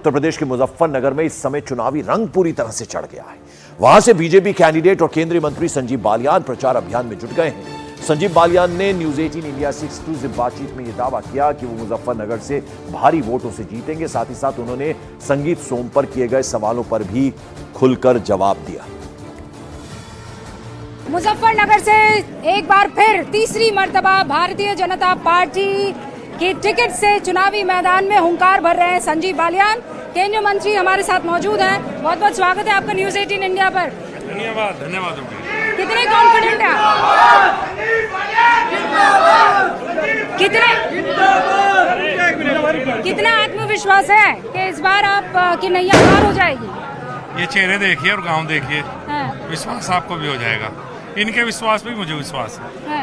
उत्तर प्रदेश के मुजफ्फरनगर में इस समय चुनावी रंग पूरी तरह से चढ़ गया है। वहां से बीजेपी कैंडिडेट और केंद्रीय मंत्री संजीव बालियान प्रचार अभियान में जुट गए हैं। संजीव बालियान ने न्यूज 18 इंडिया से एक्सक्लूसिव बातचीत में यह दावा किया कि वो मुजफ्फरनगर से भारी वोटों से जीतेंगे। साथ ही साथ उन्होंने संगीत सोम पर किए गए सवालों पर भी खुलकर जवाब दिया। मुजफ्फरनगर से एक बार फिर तीसरी मर्तबा भारतीय जनता पार्टी की टिकट से चुनावी मैदान में हुंकार भर रहे हैं संजीव बालियान। केंद्रीय मंत्री हमारे साथ मौजूद हैं। बहुत बहुत स्वागत है आपका न्यूज 18 इंडिया पर। धन्यवाद। कितने कॉन्फिडेंट हैं आप? कितना आत्मविश्वास है कि इस बार आप की नैया पार हो जाएगी? ये चेहरे देखिए और गांव देखिए, हाँ। विश्वास आपको भी हो जाएगा। इनके विश्वास पे मुझे विश्वास है।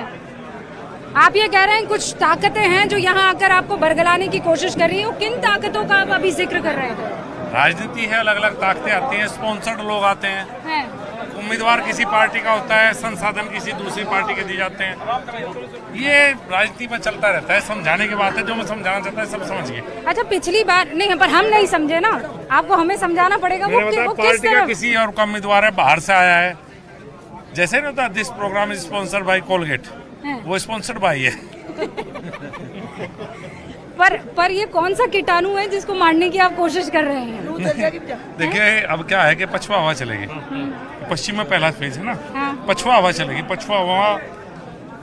आप ये कह रहे हैं कुछ ताकतें हैं जो यहाँ आकर आपको बरगलाने की कोशिश कर रही है। किन ताकतों का आप अभी जिक्र कर रहे हैं? राजनीति है, अलग अलग ताकतें आती हैं, स्पॉन्सर्ड लोग आते हैं, उम्मीदवार किसी पार्टी का होता है, संसाधन किसी दूसरी पार्टी के दिए जाते हैं। ये राजनीति में चलता रहता है। समझाने की बात है, जो मैं समझाना चाहता है सब समझिए। अच्छा, पिछली बार नहीं, पर हम नहीं समझे ना, आपको हमें समझाना पड़ेगा। वो पार्टी का किसी और का उम्मीदवार है, बाहर से आया है, जैसे नहीं होता this programme is sponsored by Colgate, वो स्पॉन्सर्ड बाय है। पर ये कौन सा कीटाणु है जिसको मारने की आप कोशिश कर रहे हैं? देखिए अब क्या है कि पछुआ हवा चलेगी। पश्चिम में पहला फेज है ना, पछुआ हवा चलेगी। पछुआ हवा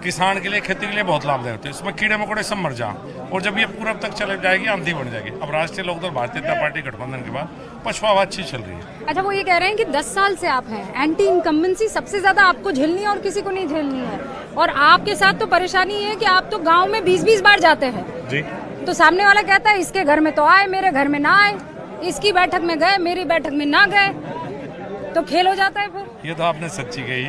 किसान के लिए, खेती के लिए बहुत लाभदायक होती है। इसमें कीड़े मकोड़े सब मर जाए, और जब ये पूरब तक चले जाएगी आंधी बन जाएगी। अब राष्ट्रीय लोकदल भारतीय जनता पार्टी गठबंधन के बाद पछुआ हवा अच्छी चल रही है। अच्छा, वो ये कह रहे हैं कि 10 साल से आप हैं, एंटी इनकम्बेंसी सबसे ज्यादा आपको झेलनी है और किसी को नहीं झेलनी है। और आपके साथ तो परेशानी है कि आप तो गाँव में 20-20 बार जाते हैं जी। तो सामने वाला कहता है इसके घर में तो आए, मेरे घर में ना आए, इसकी बैठक में गए, मेरी बैठक में ना गए, तो खेल हो जाता है फिर। ये तो आपने सच्ची कही।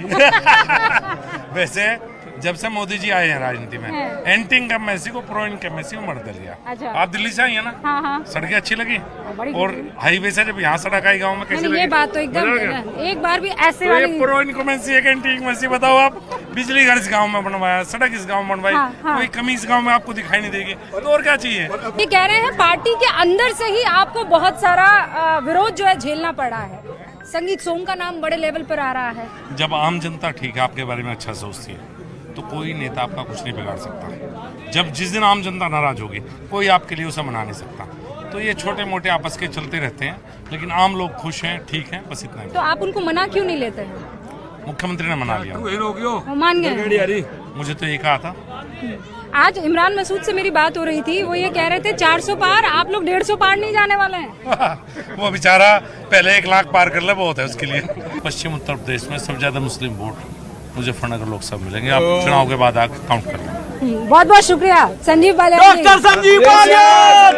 वैसे जब से मोदी जी आए हैं राजनीति में, एंटी इनकम्बेंसी को प्रो इनकम्बेंसी में बदल दिया। अच्छा। आप दिल्ली से आई है ना? हाँ। सड़कें अच्छी लगी, बड़ी और हाईवे से जब यहाँ सड़क आई गाँव में कैसी लगी? ये बात तो एकदम एक बार भी ऐसे तो वाली। ये प्रो इनकम्बेंसी एक एंटी इनकम्बेंसी बताओ आप। बिजली घर इस गाँव में बनवाया, सड़क इस गाँव में बनवाई, कोई कमी इस गाँव में आपको दिखाई नहीं देगी, तो और क्या चाहिए? ये कह रहे हैं पार्टी के अंदर से ही आपको बहुत सारा विरोध जो है झेलना पड़ा है। संगीत सोम का नाम बड़े लेवल पर आ रहा है। जब आम जनता ठीक है, आपके बारे में अच्छा सोचती है, तो कोई नेता आपका कुछ नहीं बिगाड़ सकता। जब जिस दिन आम जनता नाराज होगी, कोई आपके लिए उसे मना नहीं सकता। तो ये छोटे मोटे आपस के चलते रहते हैं, लेकिन आम लोग खुश हैं, ठीक है, बस इतना ही। तो आप उनको मना क्यों नहीं लेते हैं? मुख्यमंत्री ने मना लिया, वो मान गए। मुझे तो ये कहा था। आज इमरान मसूद से मेरी बात हो रही थी, वो ये कह रहे थे 400 पार, आप लोग 150 पार नहीं जाने वाले हैं। वो बेचारा पहले 1 लाख पार कर ले, बहुत है उसके लिए। पश्चिम उत्तर प्रदेश में सबसे ज्यादा मुस्लिम वोट मुजफ्फरनगर लोकसभा मिलेंगे। आप चुनाव के बाद आकर काउंट कर लें। बहुत बहुत शुक्रिया संजीव बालियान। डॉक्टर संजीव बालियान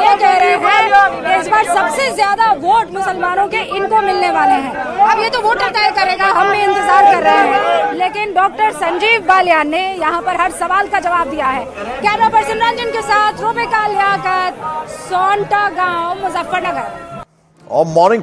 ये कह रहे हैं इस बार सबसे ज्यादा वोट मुसलमानों के इनको मिलने वाले हैं। अब ये तो वोटर तय करेगा, हम भी इंतजार कर रहे हैं। लेकिन डॉक्टर संजीव बालियान ने यहाँ पर हर सवाल का जवाब दिया है। कैमरा पर्सन रंजन के साथ रूबिका लियाकत, सोनटा गांव, मुजफ्फरनगर। और मॉर्निंग